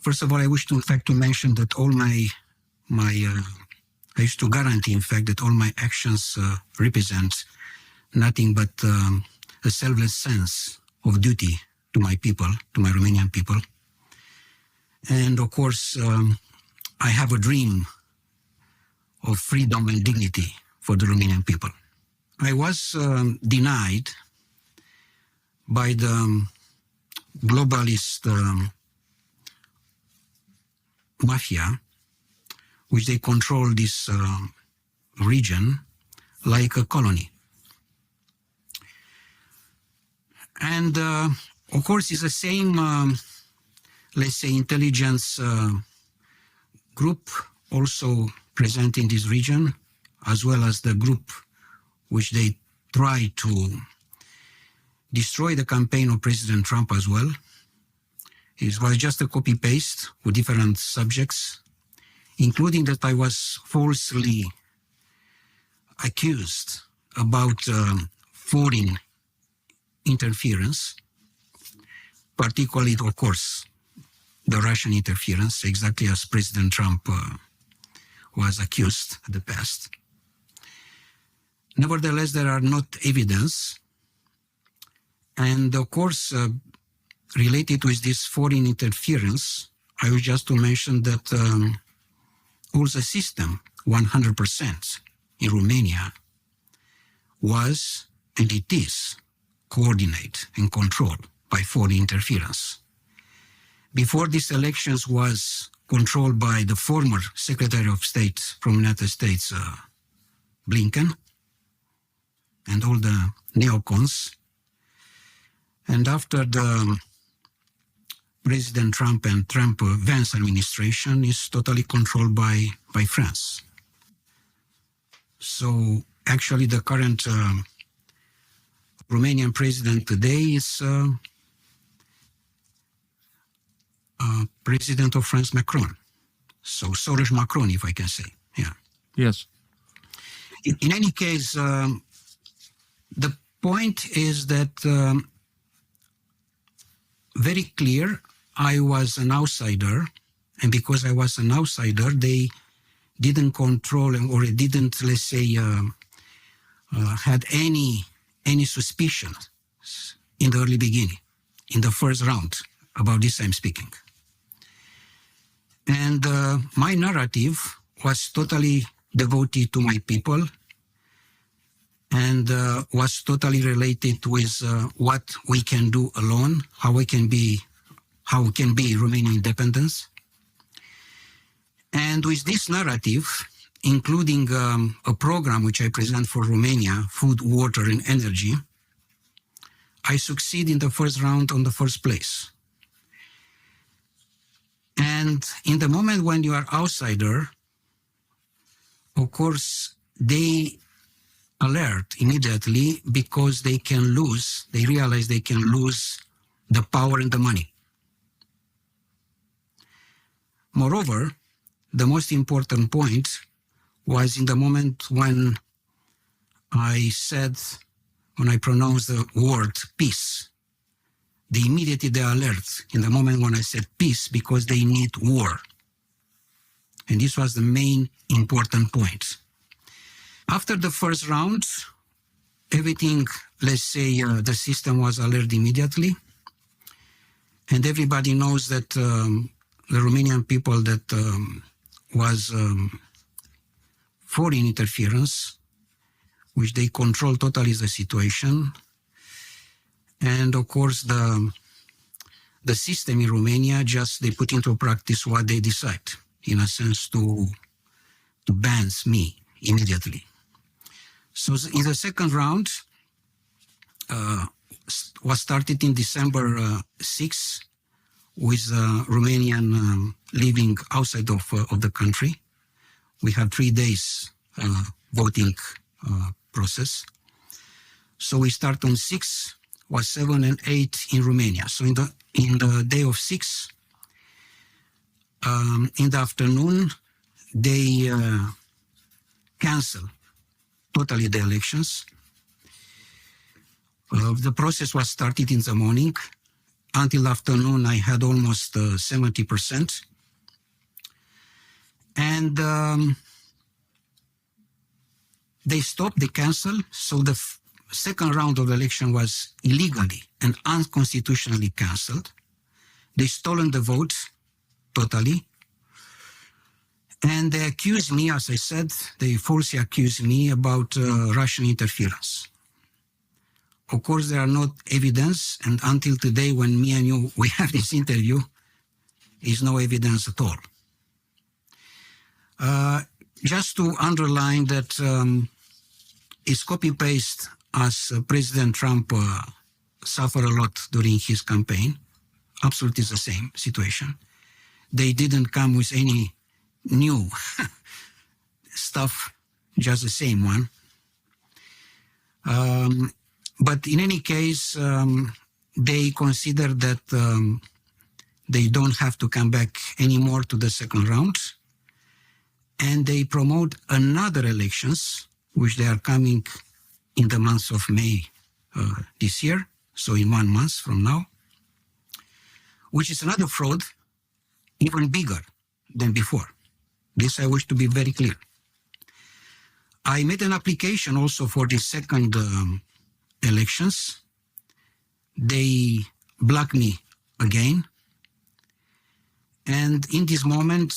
First of all, I wish to, in fact, to mention that all I used to guarantee, in fact, that all my actions represent nothing but a selfless sense of duty to my people, to my Romanian people. And of course, I have a dream of freedom and dignity for the Romanian people. I was denied by the globalist mafia, which they control this region like a colony. And of course, it's the same, let's say, intelligence group also present in this region, as well as the group which they try to destroy the campaign of President Trump as well. It was just a copy-paste with different subjects, including that I was falsely accused about foreign interference, particularly, of course, the Russian interference, exactly as President Trump was accused in the past. Nevertheless, there are not evidence. And of course, related with this foreign interference, I would just to mention that all the system, 100% in Romania, was and it is coordinated and controlled by foreign interference. Before these elections was controlled by the former Secretary of State from the United States, Blinken, and all the neocons. And after the President Trump and Trump-Vance administration is totally controlled by France. So actually the current Romanian president today is President of France, Macron. So Soros Macron, if I can say, yeah. Yes. In any case, the point is that very clear, I was an outsider, and because I was an outsider, they didn't control or didn't, let's say, had any suspicion in the early beginning, in the first round. About this I'm speaking. And my narrative was totally devoted to my people and was totally related with what we can do alone, how can be Romanian independence. And with this narrative, including a program which I present for Romania, food, water, and energy, I succeed in the first round on the first place. And in the moment when you are outsider, of course, they alert immediately because they realize they can lose the power and the money. Moreover, the most important point was in the moment when I pronounced the word peace. They immediately alert in the moment when I said peace because they need war. And this was the main important point. After the first round, everything, let's say, the system was alert immediately. And everybody knows that the Romanian people that was foreign interference, which they control totally the situation. And of course, the system in Romania, just they put into practice what they decide, in a sense to ban me immediately. So in the second round, was started in December 6, with Romanian living outside of the country. We have 3 days voting process. So we start on 6, was 7 and 8 in Romania. So in the day of 6, in the afternoon, they cancel totally the elections. The process was started in the morning, until afternoon, I had almost 70%. And they stopped, they canceled. So the second round of the election was illegally and unconstitutionally canceled. They stolen the votes totally. And they accused me, as I said, they falsely accused me about Russian interference. Of course, there are no evidence, and until today, when me and you, we have this interview, is no evidence at all. Just to underline that it's copy-paste as President Trump suffered a lot during his campaign. Absolutely the same situation. They didn't come with any new stuff, just the same one. But in any case, they consider that they don't have to come back anymore to the second round. And they promote another elections, which they are coming in the month of May this year, so in 1 month from now, which is another fraud, even bigger than before. This I wish to be very clear. I made an application also for the second elections. They blocked me again. And in this moment,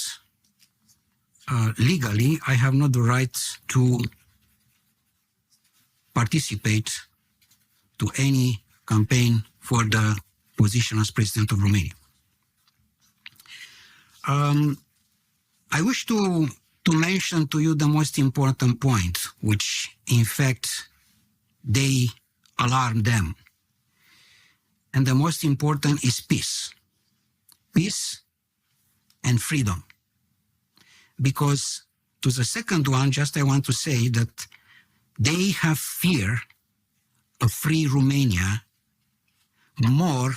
legally, I have not the right to participate to any campaign for the position as President of Romania. I wish to mention to you the most important point, which in fact they alarm them. And the most important is peace. Peace and freedom. Because to the second one, just I want to say that they have fear of free Romania more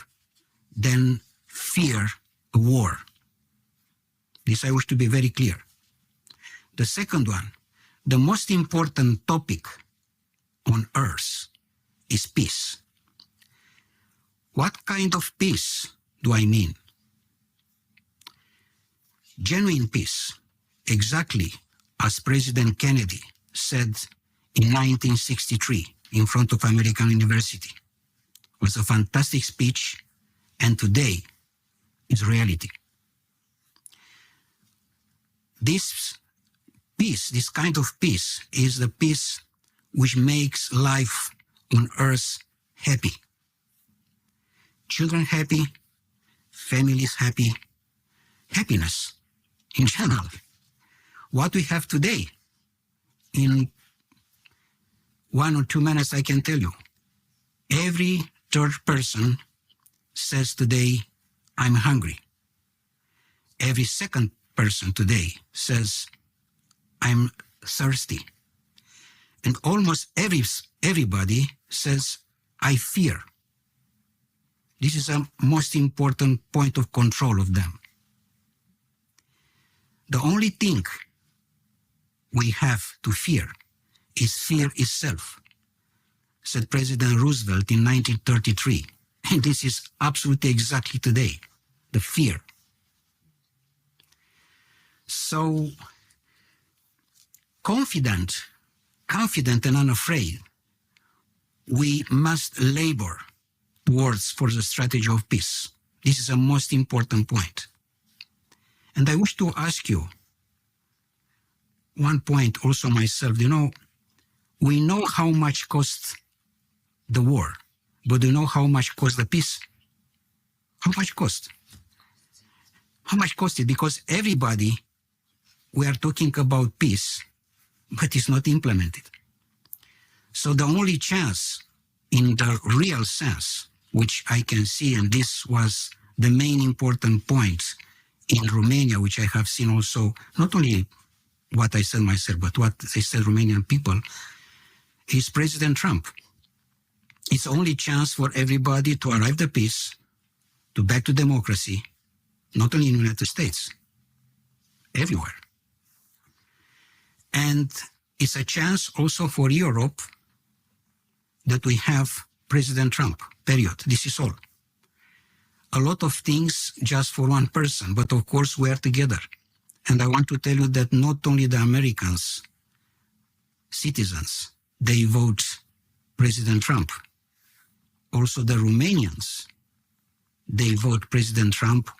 than fear of war. This I wish to be very clear. The second one, the most important topic on earth is peace. What kind of peace do I mean? Genuine peace, exactly as President Kennedy said in 1963 in front of American University. It was a fantastic speech, and today is reality. This peace, this kind of peace, is the peace which makes life on earth happy. Children happy, families happy, happiness in general. What we have today, in 1 or 2 minutes I can tell you, every third person says today, I'm hungry. Every second person today says, I'm thirsty. And almost everybody says, I fear. This is a most important point of control of them. The only thing we have to fear is fear itself, said President Roosevelt in 1933. And this is absolutely exactly today, the fear. So, confident and unafraid, we must labor towards for the strategy of peace. This is a most important point. And I wish to ask you one point also myself. You know, we know how much costs the war, but do you know how much costs the peace? How much cost? How much cost it? Because everybody, we are talking about peace, but it's not implemented. So the only chance in the real sense, which I can see, and this was the main important point in Romania, which I have seen also, not only what I said myself, but what they said Romanian people, is President Trump. It's the only chance for everybody to arrive at peace, to back to democracy, not only in the United States, everywhere. And it's a chance also for Europe that we have President Trump, period. This is all. a lot of things just for one person, but of course we are together. And I want to tell you that not only the Americans, citizens, they vote President Trump. Also the Romanians, they vote President Trump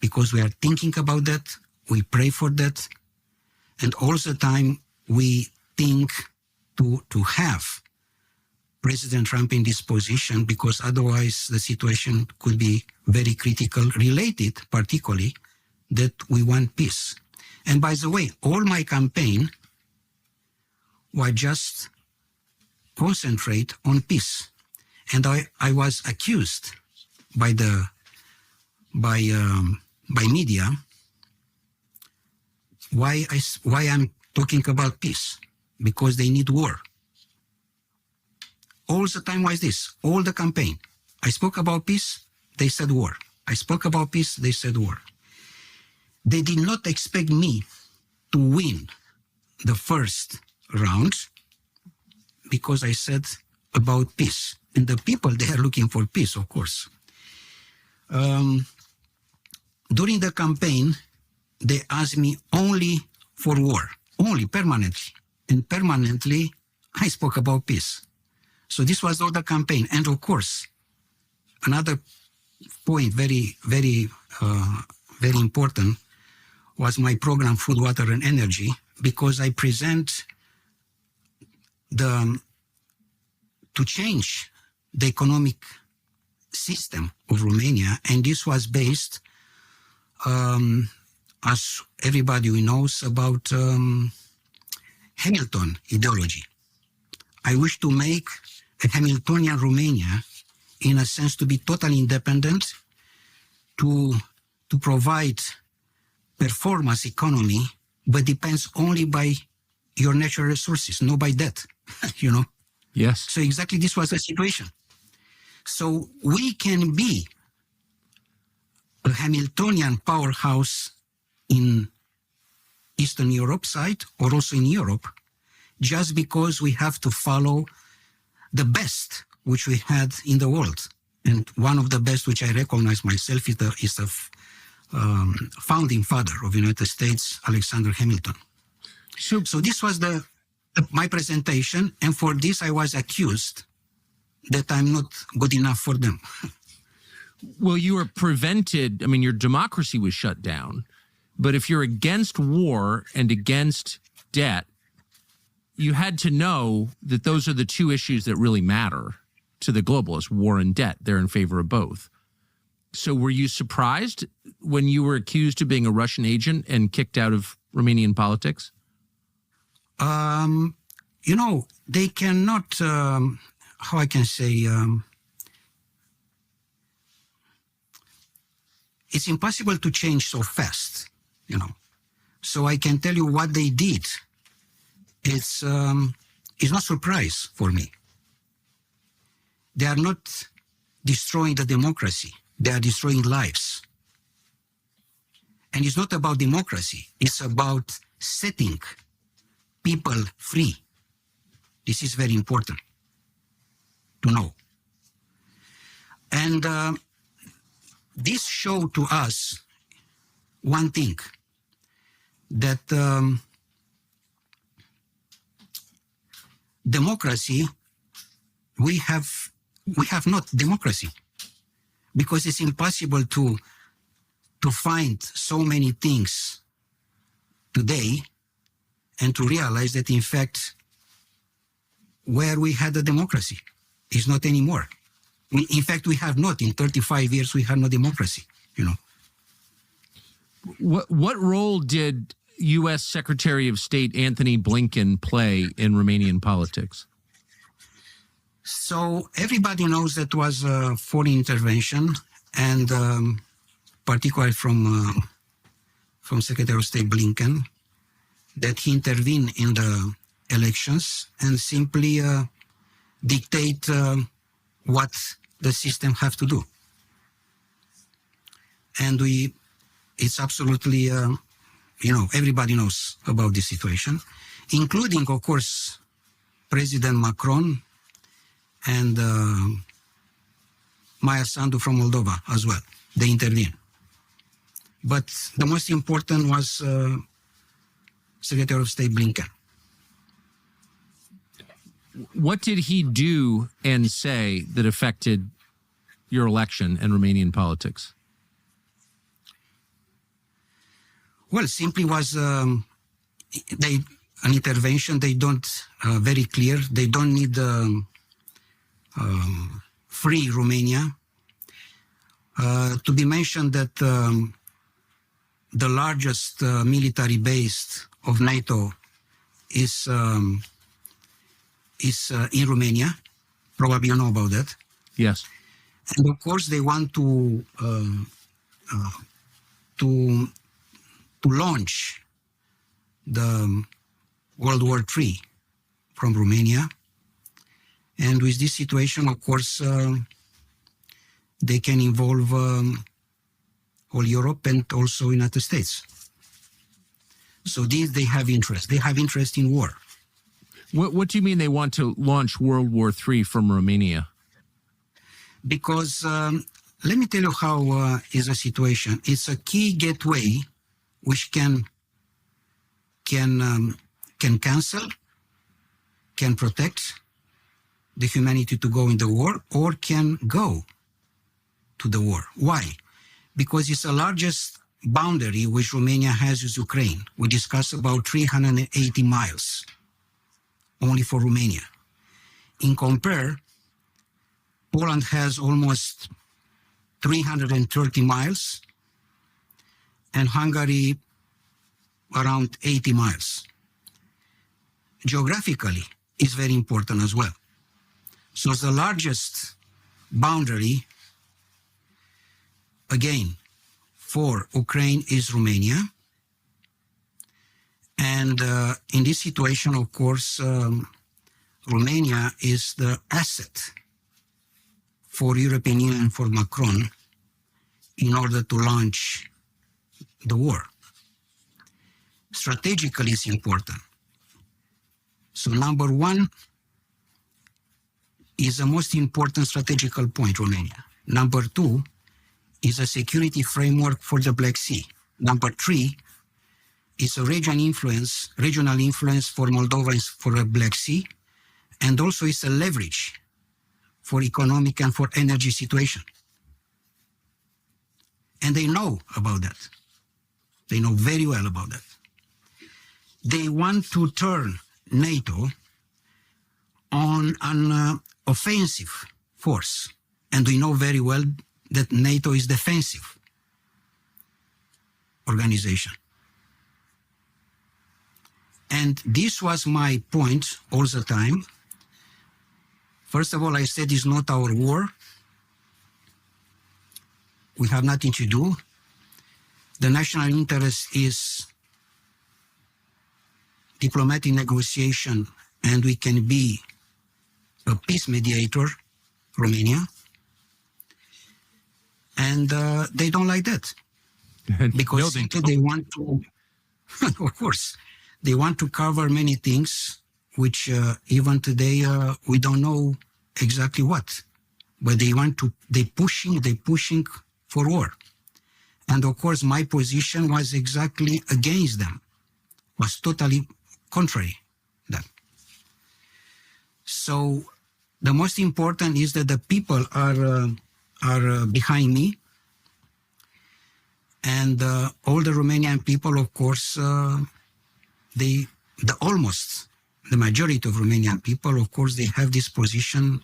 because we are thinking about that, we pray for that, and all the time we think to have President Trump in this position, because otherwise the situation could be very critical, related particularly that we want peace. And by the way, all my campaign was just concentrate on peace. And I was accused by media why I'm talking about peace, because they need war. All the time was this, all the campaign. I spoke about peace, they said war. I spoke about peace, they said war. They did not expect me to win the first round because I said about peace. And the people, they are looking for peace, of course. During the campaign, they asked me only for war, only permanently. And permanently, I spoke about peace. So this was all the campaign. And of course, another point, very, very, very important, was my program, Food, Water, and Energy, because I present to change the economic system of Romania, and this was based, as everybody knows, about Hamilton ideology. I wish to make a Hamiltonian Romania, in a sense, to be totally independent, to provide performance economy, but depends only by your natural resources, not by debt, you know? Yes. So exactly this was the situation. So we can be a Hamiltonian powerhouse in Eastern Europe side, or also in Europe, just because we have to follow the best which we had in the world. And one of the best which I recognize myself is the founding father of the United States, Alexander Hamilton. So this was my presentation, and for this I was accused that I'm not good enough for them. Well, you were prevented, I mean, your democracy was shut down, but if you're against war and against debt, you had to know that those are the two issues that really matter to the globalists, war and debt. They're in favor of both. So were you surprised when you were accused of being a Russian agent and kicked out of Romanian politics? You know, they cannot, how I can say, it's impossible to change so fast, you know. So I can tell you what they did. It's not surprise for me. They are not destroying the democracy. They are destroying lives. And it's not about democracy. It's about setting people free. This is very important to know. And this showed to us one thing, that democracy, we have not democracy, because it's impossible to find so many things today and to realize that in fact where we had a democracy is not anymore. In fact, we have not. In 35 years, we had no democracy, you know. What role did U.S. Secretary of State Antony Blinken play in Romanian politics? So everybody knows that was a foreign intervention, and particularly from Secretary of State Blinken, that he intervened in the elections and simply dictate what the system have to do. And it's absolutely, you know, everybody knows about this situation, including, of course, President Macron and Maia Sandu from Moldova as well. they intervened. But the most important was Secretary of State Blinken. What did he do and say that affected your election and Romanian politics? Well, simply was an intervention. They don't very clear. They don't need free Romania. To be mentioned that the largest military base of NATO is in Romania. Probably you know about that. Yes. And of course, they want to launch the World War III from Romania. And with this situation, of course, they can involve all Europe and also United States. So these, they have interest. They have interest in war. What do you mean they want to launch World War III from Romania? Because let me tell you how is the situation. It's a key gateway which can cancel, can protect the humanity to go in the war, or can go to the war. Why? Because it's the largest boundary which Romania has with Ukraine. We discuss about 380 miles only for Romania. In compare, Poland has almost 330 miles and Hungary around 80 miles. Geographically, it's very important as well. So the largest boundary, again, for Ukraine is Romania. And in this situation, of course, Romania is the asset for European Union, for Macron, in order to launch the war. Strategically, it's important. So number one is the most important strategical point, Romania. Number two is a security framework for the Black Sea. Number three is a regional influence for Moldova for the Black Sea, and also it's a leverage for economic and for energy situation. And they know about that. They know very well about that. They want to turn NATO on an offensive force. And we know very well that NATO is defensive organization. And this was my point all the time. First of all, I said it's not our war. We have nothing to do. The national interest is diplomatic negotiation, and we can be a peace mediator, Romania. And they don't like that. Because No, they want to, of course, they want to cover many things, which even today we don't know exactly what. But they're pushing for war. And of course, my position was exactly against them, was totally contrary to that. So the most important is that the people are behind me. And all the Romanian people, of course, the majority of Romanian people, of course, they have this position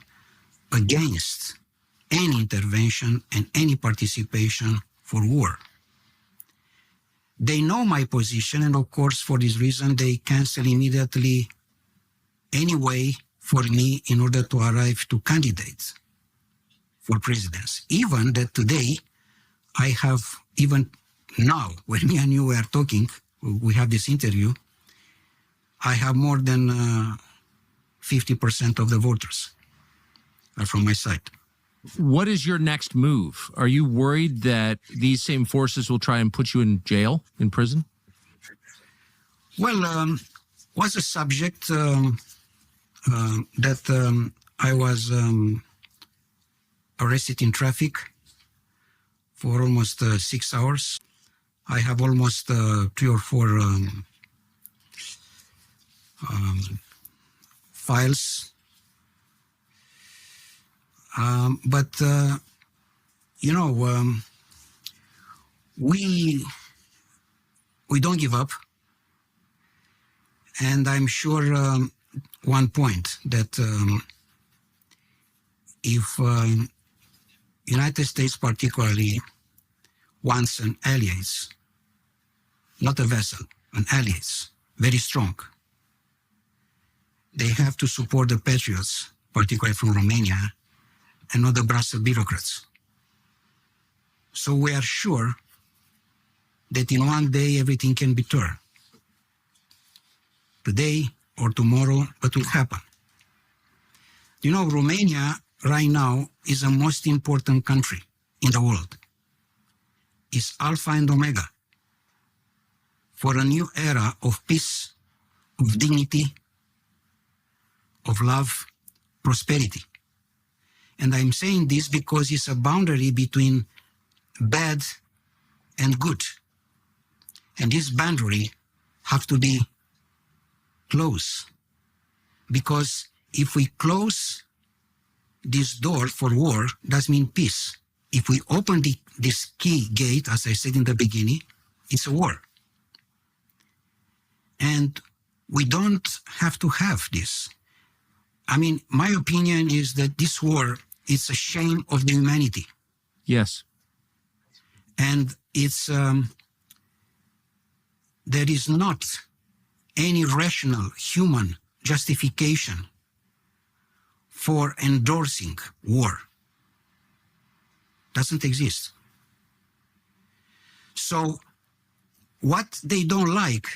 against any intervention and any participation for war. They know my position, and of course, for this reason, they cancel immediately any way for me in order to arrive to candidate for presidency. Even that today, I have, even now, when me and you are talking, we have this interview, I have more than 50% of the voters are from my side. What is your next move? Are you worried that these same forces will try and put you in jail, in prison? Well, was a subject that I was arrested in traffic for almost 6 hours. I have almost 3 or 4 files. But we don't give up. And I'm sure one point that if United States particularly wants an allies, not a vessel, an allies, very strong, they have to support the patriots, particularly from Romania, and not the Brussels bureaucrats. So we are sure that in one day everything can be turned. Today or tomorrow, but will happen. Romania right now is the most important country in the world. It's Alpha and Omega for a new era of peace, of dignity, of love, prosperity. And I'm saying this because it's a boundary between bad and good. And this boundary have to be closed. Because if we close this door for war, that means peace. If we open this key gate, as I said in the beginning, it's a war. And we don't have to have this. I mean, my opinion is that this war is a shame of the humanity. Yes. And it's there is not any rational human justification for endorsing war. Doesn't exist. So what they don't like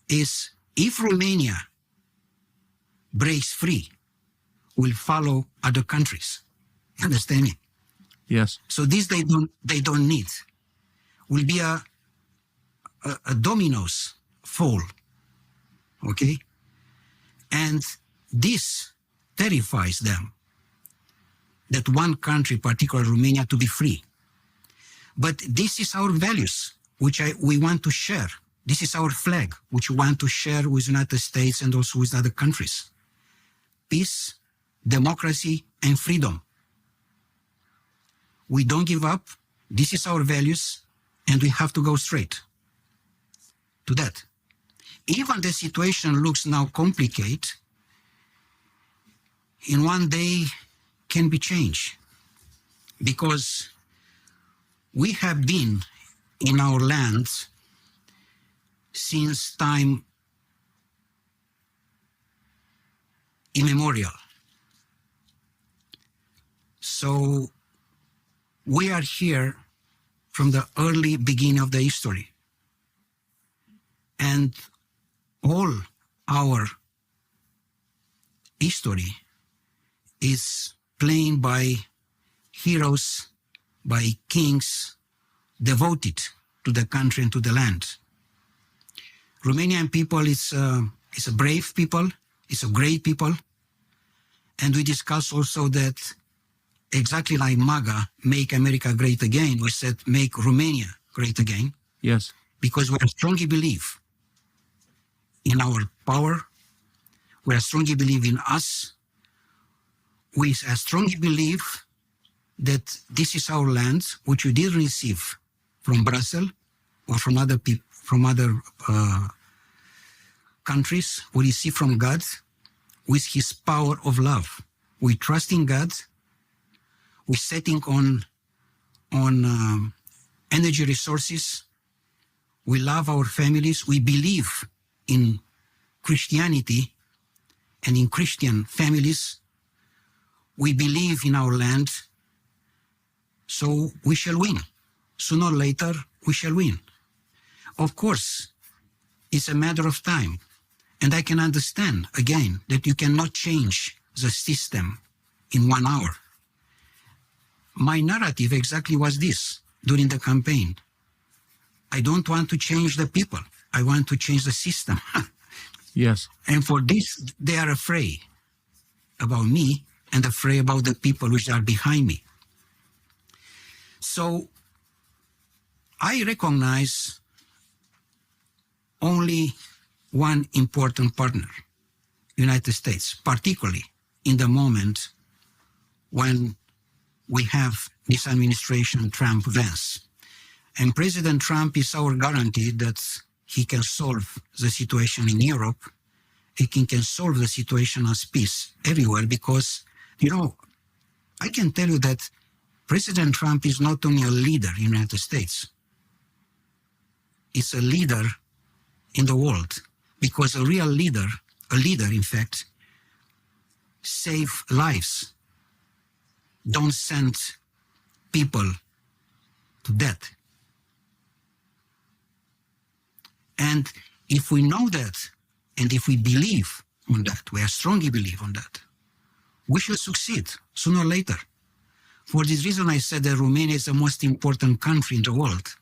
is if Romania breaks free, will follow other countries. Understand me? Yes. So this they don't need. Will be a dominoes fall. Okay? And this terrifies them, that one country, particularly Romania, to be free. But this is our values, which we want to share. This is our flag, which we want to share with the United States and also with other countries. Peace, democracy, and freedom. We don't give up. This is our values, and we have to go straight to that. Even the situation looks now complicated, in one day can be changed, because we have been in our land since time immemorial. So we are here from the early beginning of the history. And all our history is played by heroes, by kings devoted to the country and to the land. Romanian people is a brave people, it's a great people. And we discussed also that exactly like MAGA, Make America Great Again, we said make Romania great again. Yes. Because we strongly believe in our power, we strongly believe in us, we strongly believe that this is our land, which we did receive from Brussels or from other people, from other countries. We receive from God with His power of love. We trust in God. We're setting on energy resources. We love our families. We believe in Christianity and in Christian families. We believe in our land. So we shall win. Sooner or later, we shall win. Of course, it's a matter of time. And I can understand, again, that you cannot change the system in 1 hour. My narrative exactly was this during the campaign. I don't want to change the people. I want to change the system. Yes. And for this, they are afraid about me and afraid about the people which are behind me. So I recognize only one important partner, United States, particularly in the moment when we have this administration Trump-Vance. And President Trump is our guarantee that he can solve the situation in Europe, he can solve the situation as peace everywhere, because, you know, I can tell you that President Trump is not only a leader in the United States, he's a leader in the world, because a real leader, in fact, save lives, don't send people to death. And if we know that, and if we believe on that, we strongly believe on that, we shall succeed sooner or later. For this reason, I said that Romania is the most important country in the world.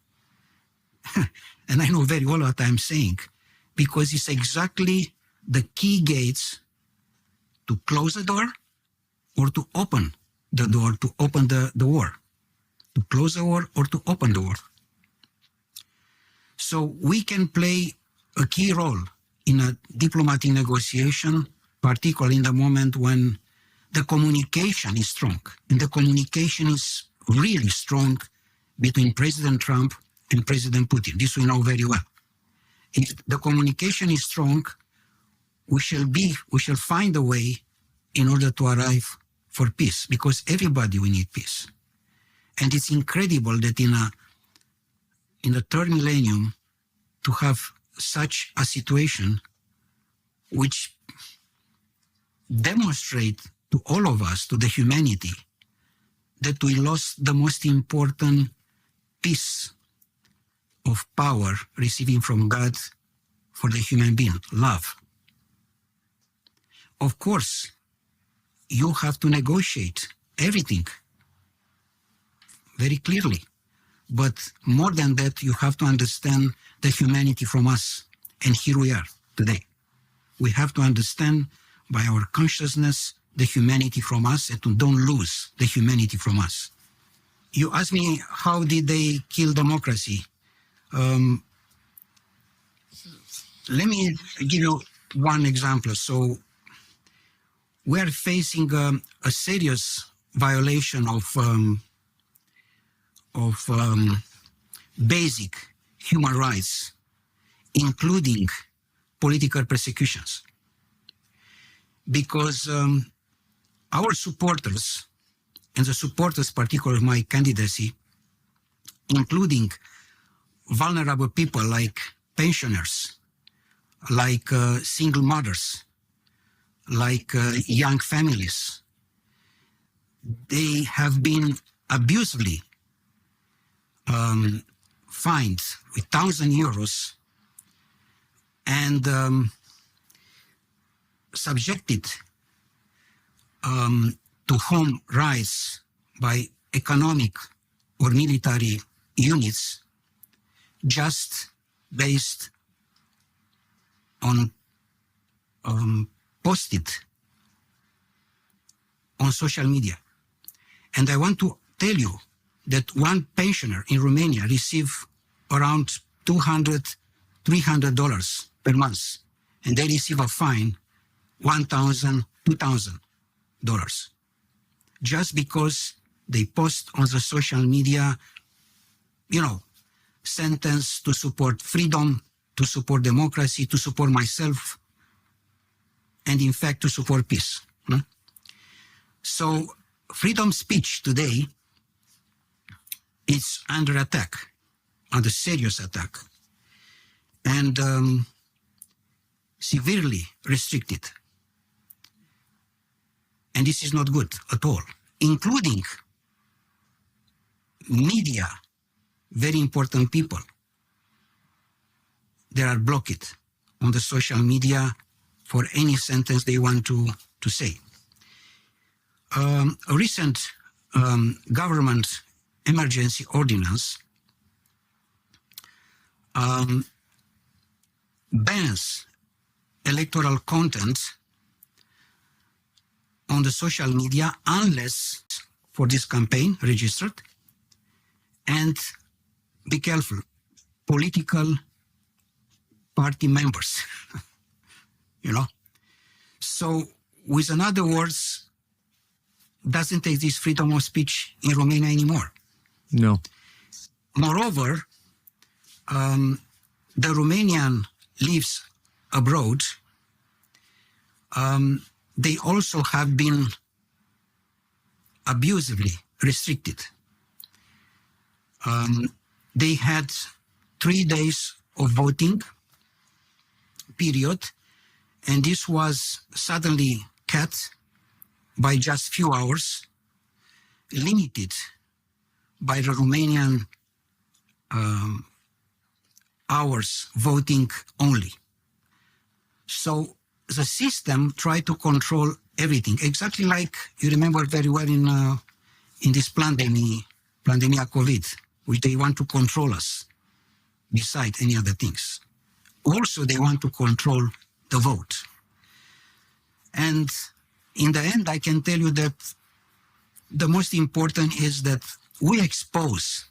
And I know very well what I'm saying, because it's exactly the key gates to close the door or to open the door, to open the war, to close the war or to open the war. So we can play a key role in a diplomatic negotiation, particularly in the moment when the communication is strong. And the communication is really strong between President Trump and President Putin. This we know very well. If the communication is strong, we shall find a way in order to arrive for peace, because everybody will need peace. And it's incredible that in the third millennium to have such a situation which demonstrate to all of us, to the humanity, that we lost the most important piece of power receiving from God for the human being, love. Of course, you have to negotiate everything very clearly. But more than that, you have to understand the humanity from us. And here we are today. We have to understand by our consciousness the humanity from us, and to don't lose the humanity from us. You asked me, how did they kill democracy? Let me give you one example. So we are facing a serious violation of basic human rights, including political persecutions. Because our supporters, and the supporters particularly of my candidacy, including vulnerable people like pensioners, like single mothers, like young families, they have been abusively fined with €1,000 and subjected to home rights by economic or military units, just based on posted on social media. And I want to tell you that one pensioner in Romania receives around $200, $300 per month, and they receive a fine $1,000, $2,000, just because they post on the social media, sentence to support freedom, to support democracy, to support myself, and in fact to support peace. So freedom speech today is under attack, under serious attack, and severely restricted. And this is not good at all, including media, very important people. They are blocked on the social media for any sentence they want to say. A recent government emergency ordinance bans electoral content on the social media unless for this campaign registered and be careful, political party members, you know. So, with another words, doesn't exist freedom of speech in Romania anymore. No. Moreover, the Romanian lives abroad. They also have been abusively restricted. They had 3 days of voting period, and this was suddenly cut by just few hours, limited by the Romanian hours voting only. So the system tried to control everything, exactly like you remember very well in this pandemic COVID, which they want to control us, beside any other things. Also, they want to control the vote. And in the end, I can tell you that the most important is that we expose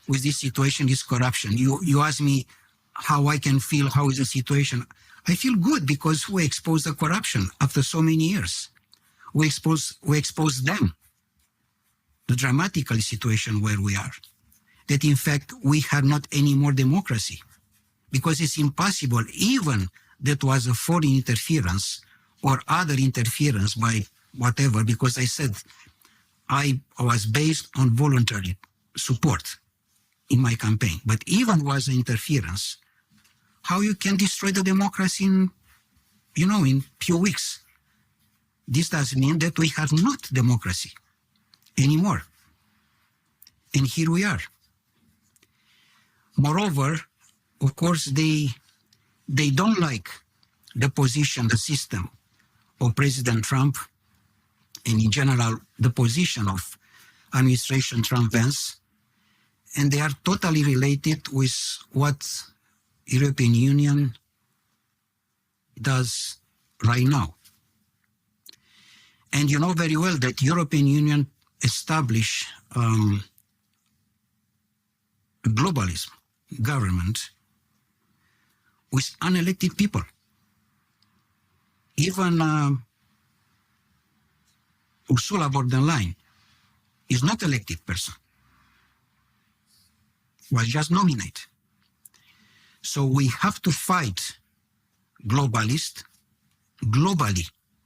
with this situation, this corruption. You ask me how I can feel, how is the situation? I feel good because we expose the corruption after so many years. We expose them, the dramatical situation where we are, that in fact we have not any more democracy, because it's impossible, even that was a foreign interference or other interference by whatever, because I said I was based on voluntary support in my campaign, but even was an interference, how you can destroy the democracy in few weeks. This does mean that we have not democracy anymore. And here we are. Moreover, of course, they don't like the position, the system of President Trump, and in general, the position of administration Trump-Vance, and they are totally related with what European Union does right now. And you know very well that European Union established globalism government with unelected people. Even Ursula von der Leyen is not elected person, was just nominated. So we have to fight globally.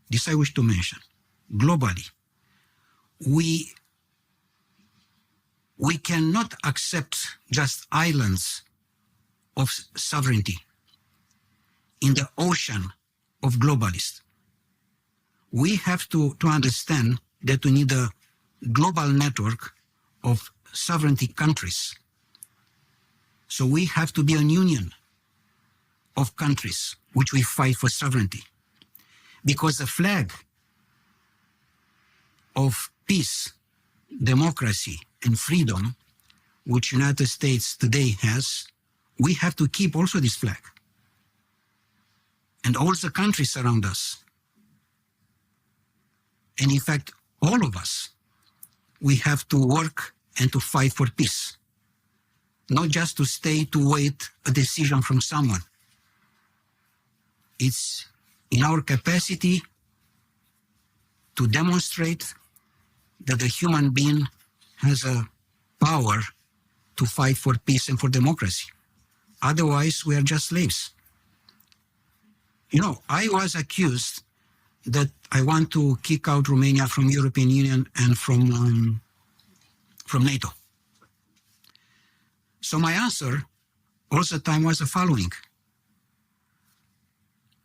This I wish to mention. Globally, we cannot accept just islands of sovereignty in the ocean of globalists. We have to understand that we need a global network of sovereignty countries. So we have to be a union of countries which we fight for sovereignty. Because the flag of peace, democracy, and freedom, which United States today has, we have to keep also this flag. And all the countries around us. And in fact, all of us, we have to work and to fight for peace. Not just to stay to wait a decision from someone. It's in our capacity to demonstrate that the human being has a power to fight for peace and for democracy. Otherwise, we are just slaves. You know, I was accused that I want to kick out Romania from European Union and from NATO. So my answer all the time was the following.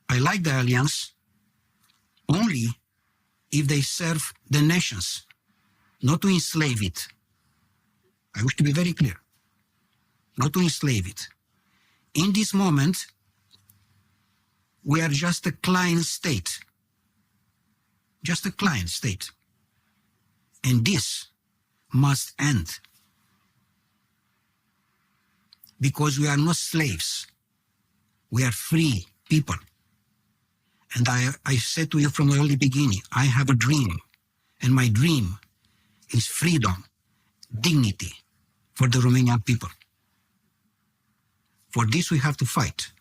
I like the alliance only if they serve the nations, not to enslave it. I wish to be very clear. Not to enslave it. In this moment, we are just a client state. Just a client state. And this must end. Because we are not slaves. We are free people. And I said to you from the early beginning, I have a dream. And my dream is freedom, dignity for the Romanian people. For this, we have to fight.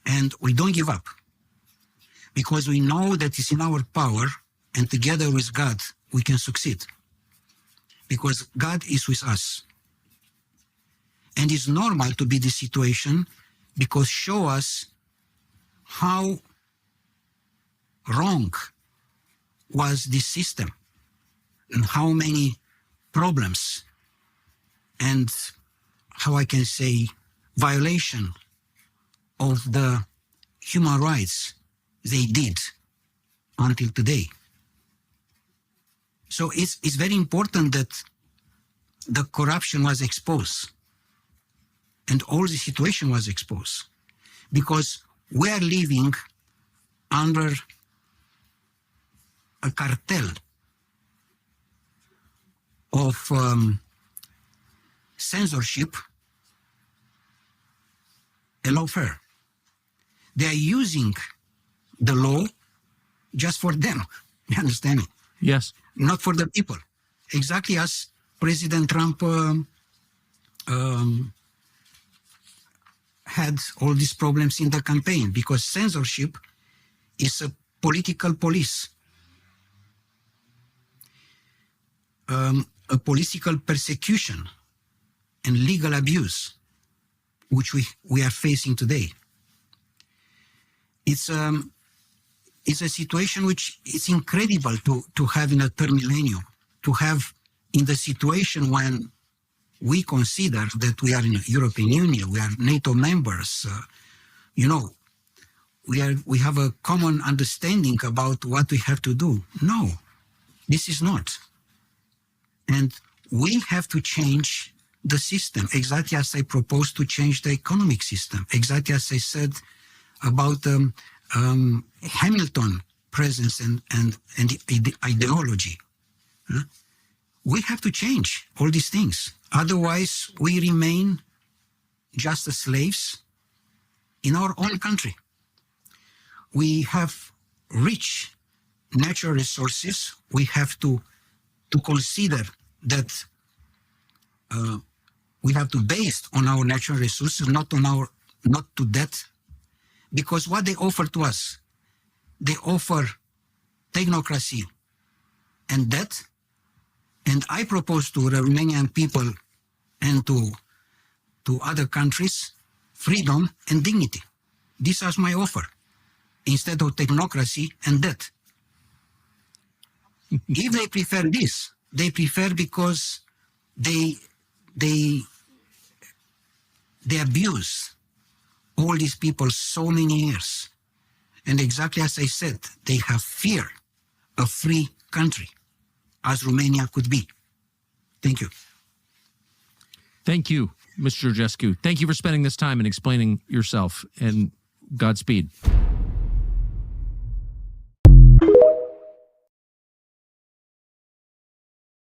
And we don't give up, because we know that it's in our power, and together with God, we can succeed. Because God is with us. And it's normal to be this situation, because show us how wrong was this system, and how many problems and, how I can say, violation of the human rights they did until today. So it's very important that the corruption was exposed and all the situation was exposed, because we are living under a cartel of censorship and lawfare. They are using the law just for them. You understand me? Yes. Not for the people. Exactly as President Trump had all these problems in the campaign, because censorship is a political police. A political persecution and legal abuse, which we are facing today. It's a situation which is incredible to have in a third millennium, to have in the situation when we consider that we are in the European Union, we are NATO members, we have a common understanding about what we have to do. No, this is not. And we have to change the system, exactly as I proposed to change the economic system, exactly as I said about Hamilton presence and the ideology. We have to change all these things. Otherwise, we remain just as slaves in our own country. We have rich natural resources. We have to consider that we have to base on our natural resources, not to debt. Because what they offer to us, they offer technocracy and debt. And I propose to the Romanian people and to other countries freedom and dignity. This is my offer, instead of technocracy and debt. If they prefer this, they prefer because they abuse all these people so many years. And exactly as I said, they have fear a free country, as Romania could be. Thank you. Thank you, Mr. Georgescu. Thank you for spending this time and explaining yourself, and Godspeed.